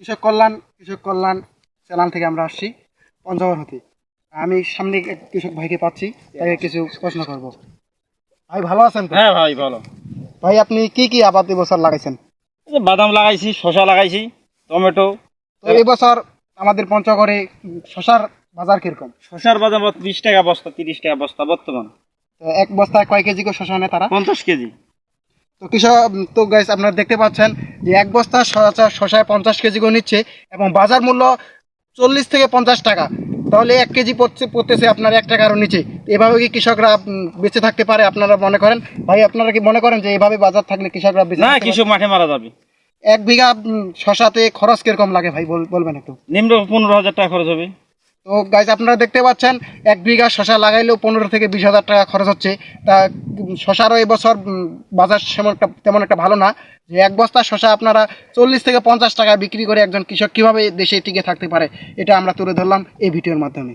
কৃষক কল্যাণ চ্যানেল থেকে আমরা আসছি পঞ্চগড় হতে। আমি সামনে এক কৃষক ভাইকে পাচ্ছি, তাকে কিছু প্রশ্ন করব। ভাই ভালো আছেন তো? হ্যাঁ ভাই ভালো। ভাই আপনি কি কি আবাদ এবছর লাগাইছেন? এই যে বাদাম লাগাইছি, শসা লাগাইছি, টমেটো। তো এবছর আমাদের পঞ্চগড়ে শসার বাজার কিরকম? শসার বাদাম 20 টাকা বস্তা, 30 টাকা বস্তা বর্তমান। তো এক বস্তায় কয় কেজি করে শসা নেয় তারা? 50 কেজি। তো তো গাইস আপনারা দেখতে পাচ্ছেন যে এক বস্তা শসায় 50 কেজি করে নিচ্ছে এবং বাজার মূল্য 40 থেকে 50 টাকা। তাহলে 1 কেজি পড়তেছে আপনার 1 টাকারও নিচে। এভাবে কি কৃষকরা বেঁচে থাকতে পারে আপনারা মনে করেন? ভাই আপনারা কি মনে করেন যে এভাবে বাজার থাকলে কৃষকরা বেঁচে না, থাকতে পারে? কৃষক মাঠে মারা যাবে। 1 বিঘা শসাতে খরচ কিরকম লাগে ভাই বলবেন একটু? নিম্ন 15,000 টাকা খরচ হবে। তো গাইজ আপনারা দেখতে পাচ্ছেন 1 বিঘা শসা লাগাইলেও 15 থেকে 20 হাজার টাকা খরচ হচ্ছে। তা শসারও এবছর বাজার তেমন একটা ভালো না, যে এক বস্তা শসা আপনারা 40 থেকে 50 টাকা বিক্রি করে একজন কৃষক কিভাবে দেশে টিকে থাকতে পারে, এটা আমরা তুলে ধরলাম এই ভিডিওর মাধ্যমে।